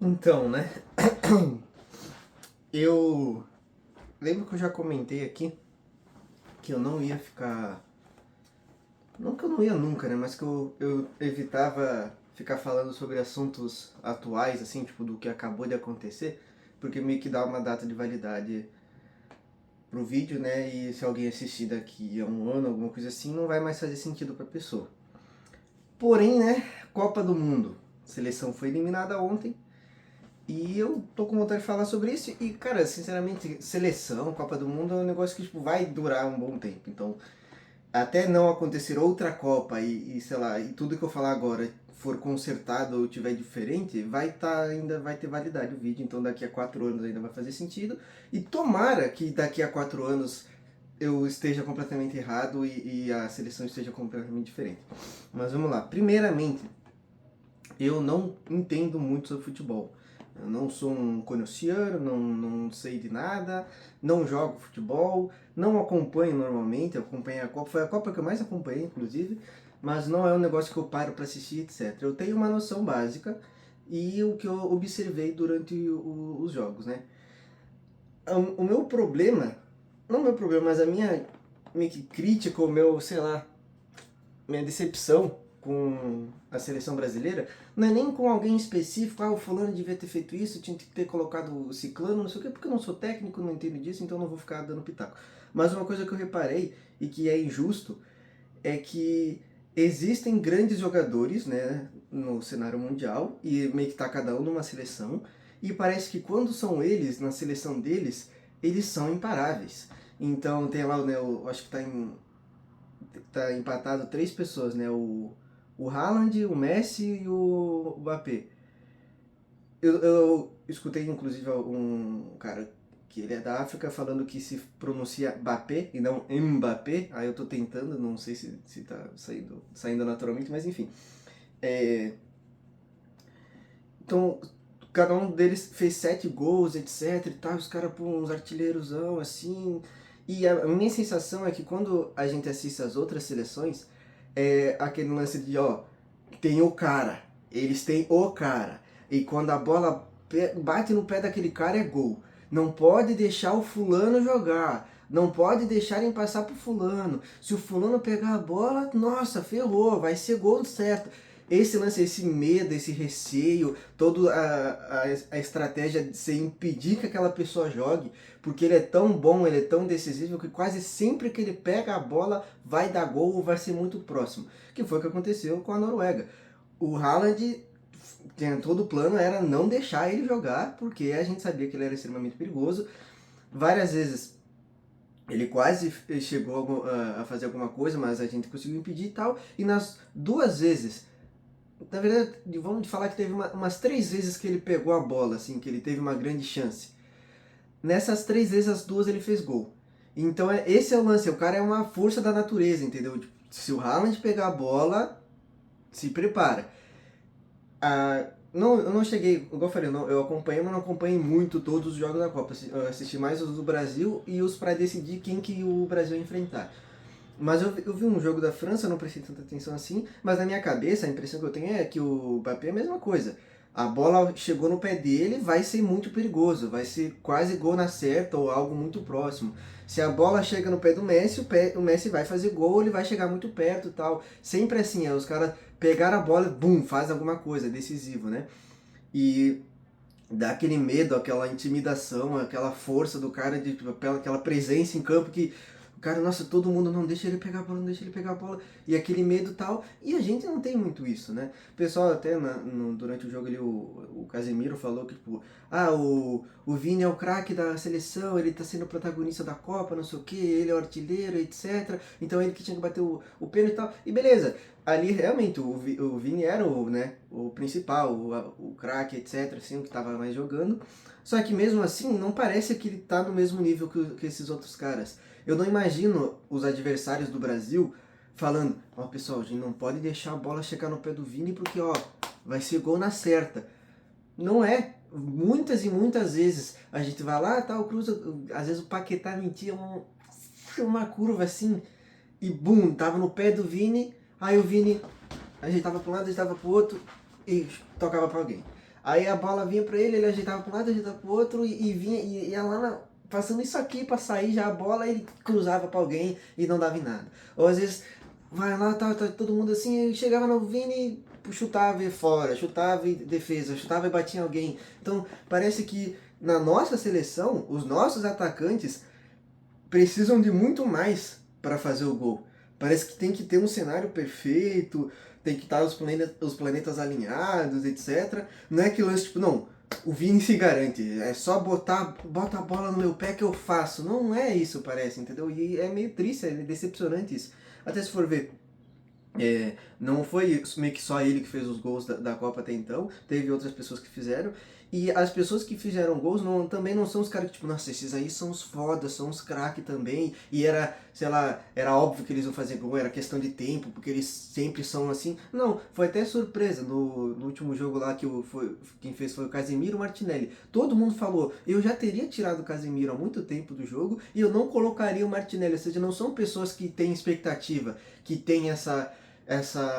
Então, né? Eu lembro que eu já comentei aqui que eu não ia ficar. Não que eu não ia nunca, né? Mas que eu evitava ficar falando sobre assuntos atuais, assim, tipo, do que acabou de acontecer, porque meio que dá uma data de validade pro vídeo, né? E se alguém assistir daqui a um ano, alguma coisa assim, não vai mais fazer sentido pra pessoa. Porém, né? Copa do Mundo. A seleção foi eliminada ontem. E eu tô com vontade de falar sobre isso e, cara, sinceramente, seleção, Copa do Mundo é um negócio que, tipo, vai durar um bom tempo. Então, até não acontecer outra Copa sei lá, e tudo que eu falar agora for consertado ou tiver diferente, ainda vai ter validade o vídeo. Então, daqui a 4 anos ainda vai fazer sentido. E tomara que daqui a 4 anos eu esteja completamente errado e a seleção esteja completamente diferente. Mas vamos lá. Primeiramente, eu não entendo muito sobre futebol. Eu não sou um conhecedor, não sei de nada, não jogo futebol, não acompanho normalmente, eu acompanho a Copa, foi a Copa que eu mais acompanhei, inclusive, mas não é um negócio que eu paro para assistir, etc. Eu tenho uma noção básica e o que eu observei durante os jogos, né? O meu problema, não o meu problema, mas a minha meio que crítica, o meu, sei lá, minha decepção com a seleção brasileira não é nem com alguém específico, o fulano devia ter feito isso, tinha que ter colocado o ciclano, não sei o quê, porque eu não sou técnico, não entendo disso, então não vou ficar dando pitaco. Mas uma coisa que eu reparei e que é injusto é que existem grandes jogadores, né, no cenário mundial e meio que tá cada um numa seleção e parece que quando são eles, na seleção deles, eles são imparáveis. Então tem lá, né, acho que tá empatado três pessoas, né? O Haaland, o Messi e o Mbappé. Eu escutei inclusive um cara que ele é da África falando que se pronuncia Mbappé e não Mbappé. Aí eu tô tentando, não sei se tá saindo naturalmente, mas enfim. É, então, cada um deles fez 7 gols, etc e tal. Os caras, pô, uns artilheirosão assim. E a minha sensação é que quando a gente assiste as outras seleções, é aquele lance de, ó, tem o cara, eles têm o cara. E quando a bola bate no pé daquele cara é gol. Não pode deixar o fulano jogar. Não pode deixarem passar pro fulano. Se o fulano pegar a bola, nossa, ferrou, vai ser gol certo. Esse lance, esse medo, esse receio, toda a estratégia de você impedir que aquela pessoa jogue, porque ele é tão bom, ele é tão decisivo, que quase sempre que ele pega a bola vai dar gol ou vai ser muito próximo. Que foi o que aconteceu com a Noruega. O Haaland, todo o plano era não deixar ele jogar, porque a gente sabia que ele era extremamente perigoso. Várias vezes ele quase chegou a fazer alguma coisa, mas a gente conseguiu impedir e tal. E nas 2 vezes, na verdade, vamos falar que teve umas 3 vezes que ele pegou a bola, assim, que ele teve uma grande chance. Nessas 3 vezes, as duas ele fez gol. Então esse é o lance, o cara é uma força da natureza, entendeu? Tipo, se o Haaland pegar a bola, se prepara. Não, eu não cheguei, igual eu falei, eu acompanhei, mas não acompanhei muito todos os jogos da Copa. Eu assisti mais os do Brasil e os para decidir quem que o Brasil ia enfrentar. Mas eu vi um jogo da França, não prestei tanta atenção assim, mas na minha cabeça a impressão que eu tenho é que o Mbappé é a mesma coisa. A bola chegou no pé dele, vai ser muito perigoso, vai ser quase gol na certa ou algo muito próximo. Se a bola chega no pé do Messi, o Messi vai fazer gol, ele vai chegar muito perto e tal. Sempre assim, os caras pegaram a bola e bum, faz alguma coisa, decisivo, né? E dá aquele medo, aquela intimidação, aquela força do cara, de tipo, aquela presença em campo que o cara, nossa, todo mundo não deixa ele pegar a bola, não deixa ele pegar a bola, e aquele medo e tal, e a gente não tem muito isso, né? O pessoal até durante o jogo ali, o Casemiro falou que, tipo, o Vini é o craque da seleção, ele tá sendo o protagonista da Copa, não sei o que, ele é o artilheiro, etc, então ele que tinha que bater o pênalti e tal, e beleza, ali realmente o Vini era o principal, o craque, etc, assim, o que estava mais jogando. Só que mesmo assim, não parece que ele tá no mesmo nível que esses outros caras. Eu não imagino os adversários do Brasil falando, ó, pessoal, a gente não pode deixar a bola chegar no pé do Vini porque, ó, vai ser gol na certa. Não é. Muitas e muitas vezes a gente vai lá, tal, cruza, às vezes o Paquetá mentia uma curva assim, e bum, tava no pé do Vini, aí o Vini ajeitava para um lado, ajeitava para o outro e tocava para alguém. Aí a bola vinha pra ele ajeitava pra um lado, ajeitava pro outro e vinha, e ia lá passando isso aqui pra sair já a bola, ele cruzava pra alguém e não dava em nada. Ou às vezes, vai lá, tá todo mundo assim, e chegava no Vini, chutava e fora, chutava e defesa, chutava e batia em alguém. Então parece que na nossa seleção, os nossos atacantes precisam de muito mais para fazer o gol. Parece que tem que ter um cenário perfeito, tem que estar os planetas alinhados, etc. Não é que lance tipo, não, o Vini se garante, é só bota a bola no meu pé que eu faço. Não é isso, parece, entendeu? E é meio triste, é decepcionante isso. Até se for ver, não foi meio que só ele que fez os gols da Copa até então, teve outras pessoas que fizeram. E as pessoas que fizeram gols também não são os caras que, tipo, nossa, esses aí são os fodas, são os craques também. E era, sei lá, era óbvio que eles iam fazer gol, era questão de tempo, porque eles sempre são assim. Não, foi até surpresa. No último jogo lá, quem fez foi o Casemiro e o Martinelli. Todo mundo falou, eu já teria tirado o Casemiro há muito tempo do jogo e eu não colocaria o Martinelli. Ou seja, não são pessoas que têm expectativa, que têm essa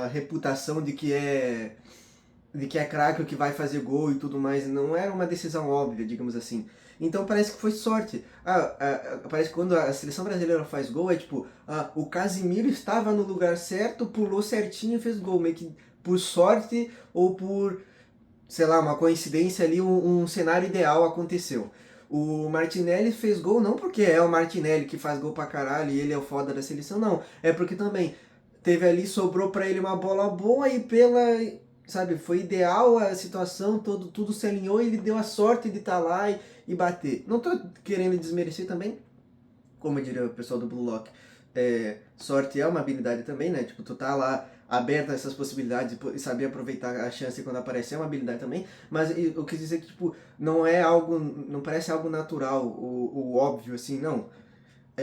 reputação de que é craque, que vai fazer gol e tudo mais. Não era uma decisão óbvia, digamos assim. Então parece que foi sorte. Parece que quando a seleção brasileira faz gol, é tipo, o Casimiro estava no lugar certo, pulou certinho e fez gol. Meio que por sorte ou por, sei lá, uma coincidência ali, um cenário ideal aconteceu. O Martinelli fez gol não porque é o Martinelli que faz gol pra caralho e ele é o foda da seleção, não. É porque também teve ali, sobrou pra ele uma bola boa e sabe, foi ideal a situação, tudo se alinhou e ele deu a sorte de estar lá e bater. Não tô querendo desmerecer também, como diria o pessoal do Blue Lock, sorte é uma habilidade também, né? Tipo, tu tá lá aberto a essas possibilidades e saber aproveitar a chance quando aparecer é uma habilidade também, mas eu quis dizer que, tipo, não parece algo natural, o óbvio, assim, não.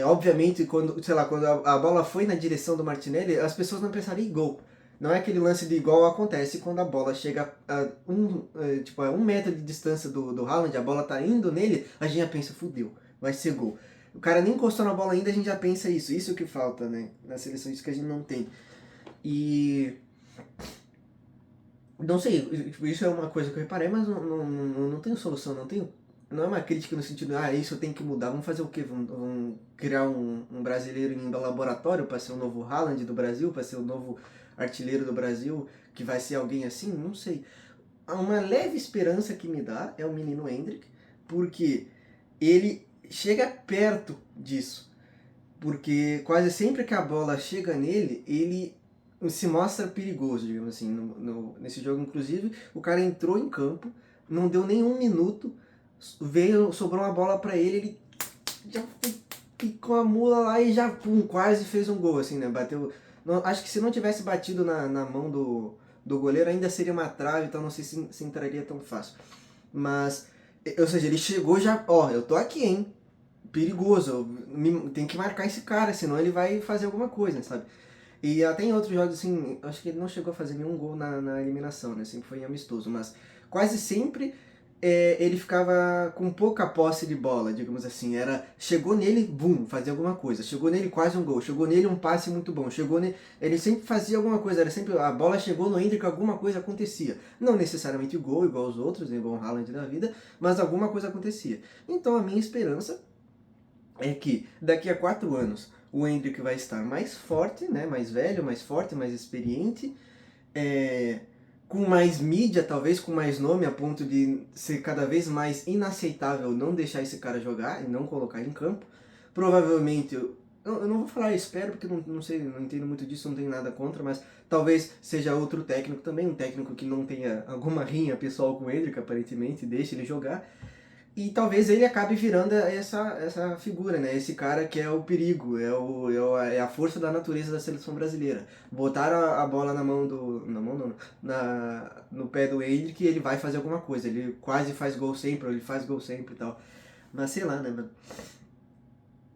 Obviamente, quando, sei lá, quando a bola foi na direção do Martinelli, as pessoas não pensaram em gol. Não é aquele lance de igual acontece quando a bola chega a 1 metro de distância do Haaland, a bola tá indo nele, a gente já pensa, fudeu, vai ser gol. O cara nem encostou na bola ainda, a gente já pensa isso. Isso que falta, né? Na seleção, isso que a gente não tem. E não sei, tipo, isso é uma coisa que eu reparei, mas não tenho solução, não é uma crítica no sentido, isso tem que mudar, vamos fazer o quê? Vamos criar um brasileiro em laboratório para ser o novo Haaland do Brasil, para ser o novo artilheiro do Brasil, que vai ser alguém assim? Não sei. Uma leve esperança que me dá é o menino Hendrick, porque ele chega perto disso. Porque quase sempre que a bola chega nele, ele se mostra perigoso, digamos assim. Nesse jogo, inclusive, o cara entrou em campo, não deu nem 1 minuto, sobrou uma bola pra ele, ele já picou a mula lá e já quase fez um gol, assim, né? Bateu. Não, acho que se não tivesse batido na mão do goleiro, ainda seria uma trave, então não sei se entraria tão fácil. Mas, ou seja, ele chegou já, eu tô aqui, hein? Perigoso, tem que marcar esse cara, senão ele vai fazer alguma coisa, sabe? E até em outros jogos, assim, acho que ele não chegou a fazer nenhum gol na eliminação, né? Sempre foi amistoso, mas quase sempre ele ficava com pouca posse de bola, digamos assim. Chegou nele, bum, fazia alguma coisa. Chegou nele, quase um gol. Chegou nele, um passe muito bom. Chegou nele, ele sempre fazia alguma coisa. Era sempre a bola chegou no Hendrick, alguma coisa acontecia. Não necessariamente o gol, igual os outros, igual o Haaland da vida, mas alguma coisa acontecia. Então a minha esperança é que daqui a 4 anos o Hendrick vai estar mais forte, né, mais velho, mais forte, mais experiente, com mais mídia, talvez com mais nome, a ponto de ser cada vez mais inaceitável não deixar esse cara jogar e não colocar em campo. Provavelmente, eu não vou falar espero, porque não sei, não entendo muito disso, não tenho nada contra, mas talvez seja outro técnico também, um técnico que não tenha alguma rinha pessoal com o Hendrick, aparentemente, deixe ele jogar. E talvez ele acabe virando essa figura, né? Esse cara que é o perigo, é a força da natureza da seleção brasileira. Botaram a bola na mão do. Na mão não, no pé do Hendrick e ele vai fazer alguma coisa. Ele quase faz gol sempre, ou ele faz gol sempre e tal. Mas sei lá, né, mano?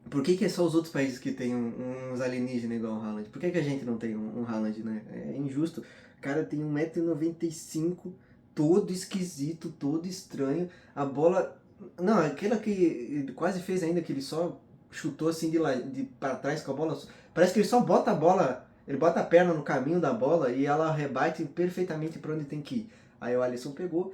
Por que é só os outros países que tem uns alienígenas igual o Haaland? Por que a gente não tem um Haaland, né? É injusto. O cara tem 1,95 m, todo esquisito, todo estranho. A bola. Não, aquela que ele quase fez ainda, que ele só chutou assim de pra trás com a bola. Parece que ele só bota a bola, ele bota a perna no caminho da bola e ela rebate perfeitamente para onde tem que ir. Aí o Alisson pegou.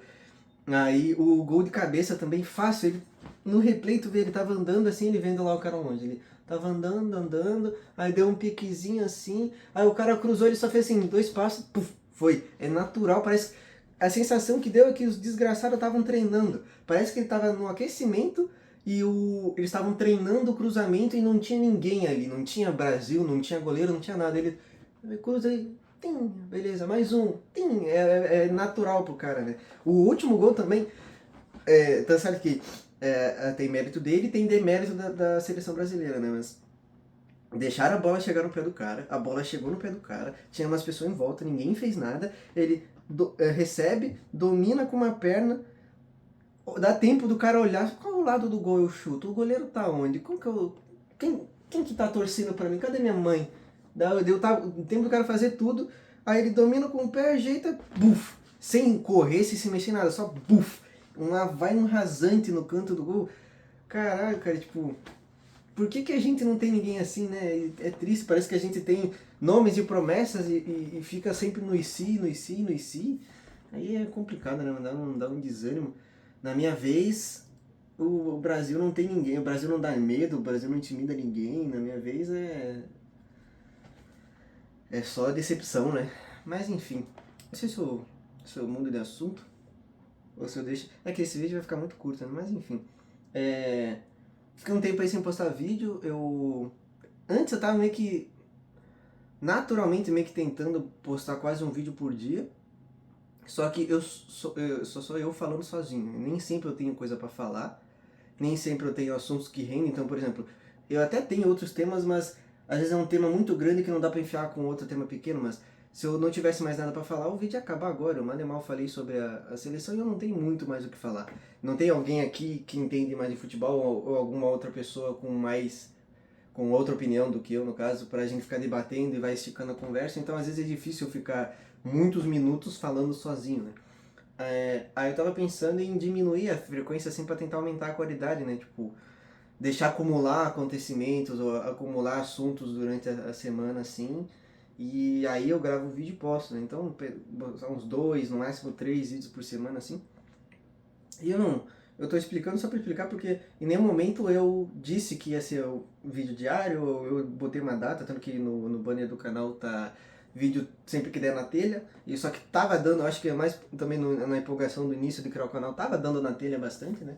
Aí o gol de cabeça também fácil, ele no replay tu vê, ele tava andando assim, ele vendo lá o cara longe. Ele tava andando, andando, aí deu um piquezinho assim, aí o cara cruzou, ele só fez assim, 2 passos, puf, foi. É natural, parece. A sensação que deu é que os desgraçados estavam treinando. Parece que ele tava no aquecimento e eles estavam treinando o cruzamento e não tinha ninguém ali. Não tinha Brasil, não tinha goleiro, não tinha nada. Ele cruza aí, tim, beleza, mais um, tim, é natural pro cara, né? O último gol também, tá certo que tem mérito dele e tem demérito da seleção brasileira, né? Mas deixaram a bola chegar no pé do cara, a bola chegou no pé do cara, tinha umas pessoas em volta, ninguém fez nada, ele recebe, domina com uma perna, dá tempo do cara olhar, qual o lado do gol eu chuto? O goleiro tá onde? Como que eu... Quem que tá torcendo pra mim? Cadê minha mãe? Deu o tempo do cara fazer tudo, aí ele domina com o pé, ajeita, buf, sem correr, sem se mexer nada, só buf, vai um rasante no canto do gol. Caralho, cara, tipo, por que a gente não tem ninguém assim, né? É triste, parece que a gente tem nomes e promessas e fica sempre no e se, no e se, no e se. Aí é complicado, né? Dá um desânimo. Na minha vez, o Brasil não tem ninguém, o Brasil não dá medo, o Brasil não intimida ninguém. Na minha vez é só decepção, né? Mas enfim, não sei se eu mudo de assunto ou se eu deixo. É que esse vídeo vai ficar muito curto, né? Mas enfim. É... Fiquei um tempo aí sem postar vídeo, Antes eu tava meio que naturalmente meio que tentando postar quase um vídeo por dia. Só que só sou eu falando sozinho. Nem sempre eu tenho coisa pra falar, nem sempre eu tenho assuntos que rendem. Então, por exemplo, eu até tenho outros temas, mas às vezes é um tema muito grande que não dá pra enfiar com outro tema pequeno. Mas se eu não tivesse mais nada pra falar, o vídeo ia acabar agora. Eu mal e mal falei sobre a seleção e eu não tenho muito mais o que falar. Não tem alguém aqui que entende mais de futebol ou alguma outra pessoa com outra opinião do que eu, no caso, pra gente ficar debatendo e vai esticando a conversa. Então, às vezes é difícil ficar muitos minutos falando sozinho, né? Aí eu tava pensando em diminuir a frequência assim pra tentar aumentar a qualidade, né? Tipo, deixar acumular acontecimentos ou acumular assuntos durante a semana assim. E aí eu gravo o vídeo e posto, né? Então, uns 2, no máximo 3 vídeos por semana assim. E eu tô explicando só pra explicar porque em nenhum momento eu disse que ia ser o vídeo diário, eu botei uma data, tanto que no banner do canal tá vídeo sempre que der na telha, e só que tava dando, acho que é mais também na empolgação do início de criar o canal, tava dando na telha bastante, né?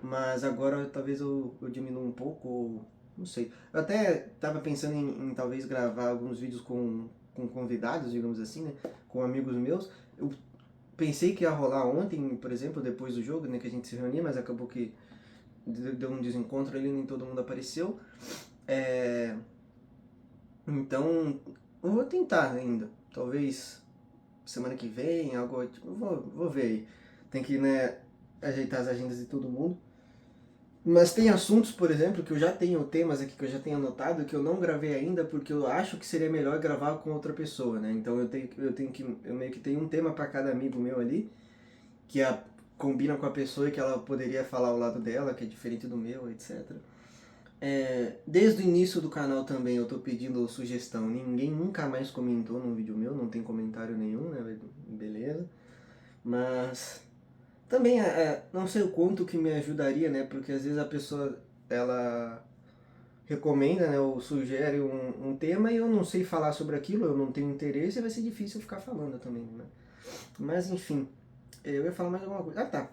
Mas agora talvez eu diminua um pouco, ou não sei. Eu até tava pensando em talvez gravar alguns vídeos com convidados, digamos assim, né? Com amigos meus. Eu pensei que ia rolar ontem, por exemplo, depois do jogo, né, que a gente se reunia, mas acabou que deu um desencontro ali, nem todo mundo apareceu. É... Então, eu vou tentar ainda. Talvez semana que vem, algo tipo, vou ver aí. Tem que, né, ajeitar as agendas de todo mundo. Mas tem assuntos, por exemplo, que eu já tenho temas aqui que eu já tenho anotado que eu não gravei ainda porque eu acho que seria melhor gravar com outra pessoa, né? Então eu meio que tenho um tema para cada amigo meu ali que combina com a pessoa e que ela poderia falar ao lado dela, que é diferente do meu, etc. Desde o início do canal também eu tô pedindo sugestão. Ninguém nunca mais comentou num vídeo meu, não tem comentário nenhum, né? Beleza. Mas também não sei o quanto que me ajudaria, né? Porque às vezes a pessoa ela recomenda, né, ou sugere um tema e eu não sei falar sobre aquilo, eu não tenho interesse e vai ser difícil ficar falando também, né? Mas enfim, eu ia falar mais alguma coisa. Ah, tá.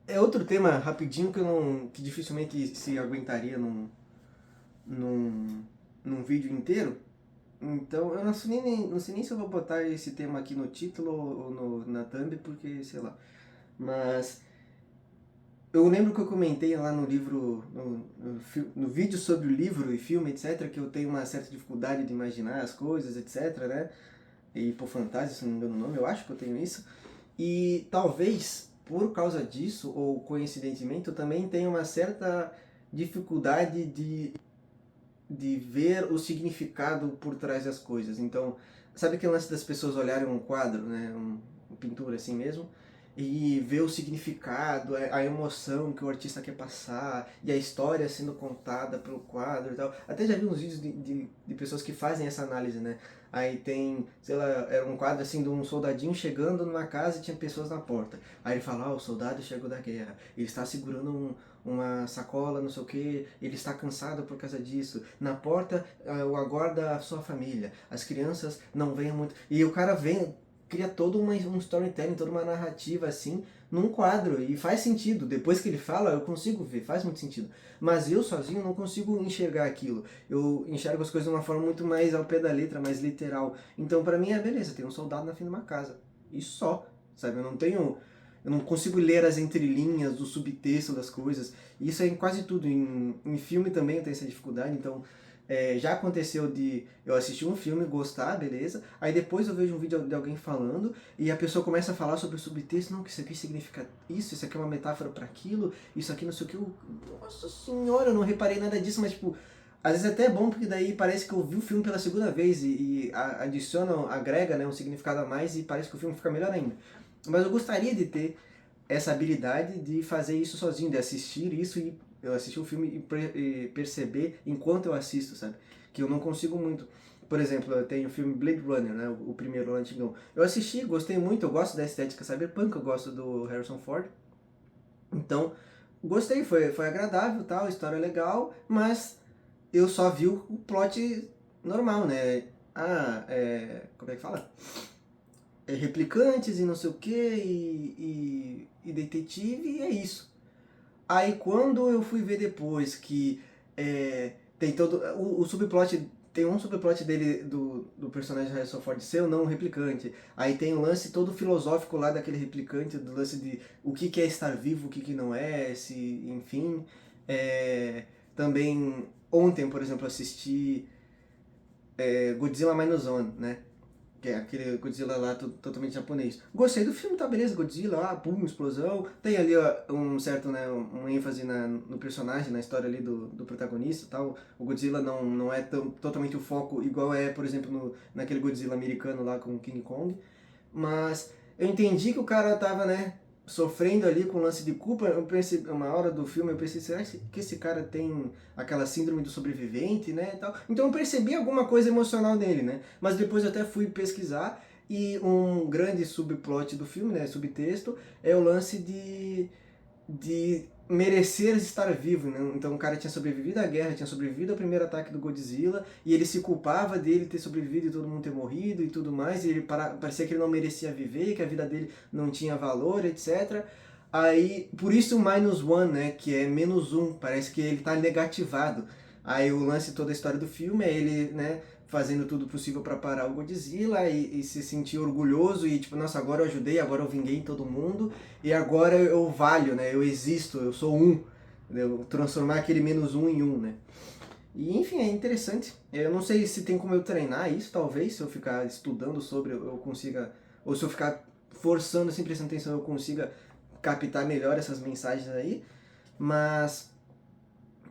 É outro tema rapidinho que dificilmente se aguentaria num, num vídeo inteiro. Então eu não sei nem se eu vou botar esse tema aqui no título ou na thumb, porque sei lá. Mas eu lembro que eu comentei lá no livro, no vídeo sobre o livro e filme, etc., que eu tenho uma certa dificuldade de imaginar as coisas, etc., né? E por fantasia, se não me engano o nome, eu acho que eu tenho isso. E talvez por causa disso, ou coincidentemente, eu também tenho uma certa dificuldade de ver o significado por trás das coisas. Então, sabe aquele lance das pessoas olharem um quadro, né, uma pintura assim mesmo, e ver o significado, a emoção que o artista quer passar, e a história sendo contada pelo quadro e tal. Até já vi uns vídeos de pessoas que fazem essa análise, né? Aí tem, sei lá, era um quadro assim de um soldadinho chegando numa casa e tinha pessoas na porta. Aí ele fala, o soldado chegou da guerra, ele está segurando uma sacola, não sei o que, ele está cansado por causa disso. Na porta, aguarda a sua família, as crianças não venham muito. E o cara vem, cria todo um storytelling, toda uma narrativa assim, num quadro, e faz sentido. Depois que ele fala, eu consigo ver, faz muito sentido. Mas eu sozinho não consigo enxergar aquilo. Eu enxergo as coisas de uma forma muito mais ao pé da letra, mais literal. Então pra mim é beleza, tem um soldado na frente de uma casa. E só, sabe? Eu não consigo ler as entrelinhas, o subtexto das coisas. E isso é em quase tudo. Em filme também eu tenho essa dificuldade, então já aconteceu de eu assistir um filme, gostar, beleza. Aí depois eu vejo um vídeo de alguém falando e a pessoa começa a falar sobre o subtexto. Não, que isso aqui significa isso aqui é uma metáfora para aquilo, isso aqui não sei o que. Nossa senhora, eu não reparei nada disso, mas tipo, às vezes até é bom porque daí parece que eu vi o filme pela segunda vez e adiciona, agrega, né, um significado a mais e parece que o filme fica melhor ainda. Mas eu gostaria de ter essa habilidade de fazer isso sozinho, de assistir isso e eu assistir o filme e perceber enquanto eu assisto, sabe? Que eu não consigo muito. Por exemplo, eu tenho o filme Blade Runner, né? O primeiro, o antigão. Eu assisti, gostei muito, eu gosto da estética cyberpunk, eu gosto do Harrison Ford. Então, gostei, foi agradável, tal, história legal, mas eu só vi o plot normal, né? Como é que fala? Replicantes e não sei o que, e detetive, e é isso. Aí quando eu fui ver depois que tem todo. O subplot. Tem um subplot dele, do personagem Harrison Ford ser ou não um replicante. Aí tem o lance todo filosófico lá daquele replicante, do lance de o que é estar vivo, o que não é, se, enfim. Também ontem, por exemplo, assisti Godzilla Minus One, né? Que é aquele Godzilla lá totalmente japonês. Gostei do filme, tá beleza, Godzilla, pum, explosão. Tem ali ó, um certo, né, um ênfase no personagem, na história ali do protagonista e tal. O Godzilla não é totalmente o foco igual é, por exemplo, naquele Godzilla americano lá com o King Kong. Mas eu entendi que o cara tava, né, sofrendo ali com o lance de culpa. Eu pensei, uma hora do filme, eu pensei, será que esse cara tem aquela síndrome do sobrevivente, né, e tal? Então eu percebi alguma coisa emocional nele, né? Mas depois eu até fui pesquisar e um grande subplot do filme, né, subtexto, é o lance de merecer estar vivo, né? Então o cara tinha sobrevivido à guerra, tinha sobrevivido ao primeiro ataque do Godzilla, e ele se culpava dele ter sobrevivido e todo mundo ter morrido e tudo mais, e ele parecia que ele não merecia viver, que a vida dele não tinha valor, etc. Aí, por isso o minus one, né, que é menos um, parece que ele tá negativado. Aí o lance toda a história do filme é ele, né, fazendo tudo possível para parar o Godzilla e se sentir orgulhoso e tipo, nossa, agora eu ajudei, agora eu vinguei todo mundo e agora eu valho, né? Eu existo, eu sou um. Eu transformar aquele menos um em um, né? E enfim, é interessante. Eu não sei se tem como eu treinar isso, talvez, se eu ficar estudando sobre, eu consiga. Ou se eu ficar forçando, assim, prestando atenção, eu consiga captar melhor essas mensagens aí. Mas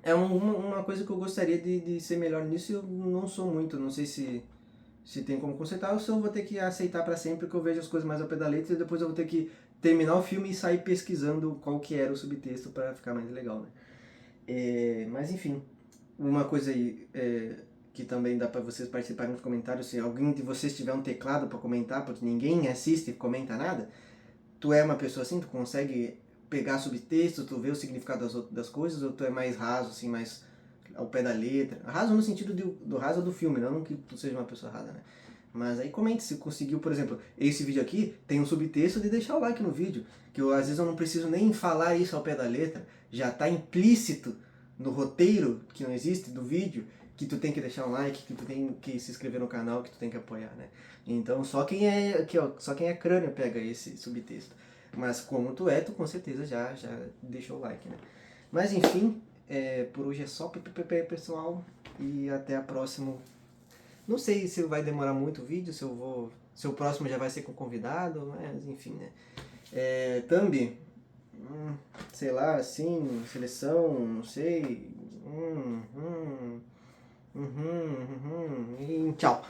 é uma coisa que eu gostaria de ser melhor nisso e eu não sou muito. Não sei se tem como consertar, ou se eu vou ter que aceitar para sempre, porque eu vejo as coisas mais ao pé da letra e depois eu vou ter que terminar o filme e sair pesquisando qual que era o subtexto para ficar mais legal, né? Mas enfim, uma coisa aí que também dá para vocês participarem nos comentários, se alguém de vocês tiver um teclado para comentar, porque ninguém assiste e comenta nada, tu é uma pessoa assim, tu consegue pegar subtexto, tu vê o significado das coisas, ou tu é mais raso, assim, mais ao pé da letra? Raso no sentido do raso do filme, não que tu seja uma pessoa rasa, né? Mas aí comente se conseguiu, por exemplo, esse vídeo aqui tem um subtexto de deixar o like no vídeo, que às vezes eu não preciso nem falar isso ao pé da letra, já está implícito no roteiro, que não existe, do vídeo, que tu tem que deixar um like, que tu tem que se inscrever no canal, que tu tem que apoiar, né? Então só quem é aqui, ó, só quem é crânio pega esse subtexto. Mas como tu é, tu com certeza já deixou o like, né? Mas enfim, por hoje é só, pessoal, e até a próxima. Não sei se vai demorar muito o vídeo, se o próximo já vai ser com convidado, mas enfim, né? Thumb, sei lá, assim, seleção, não sei. E tchau.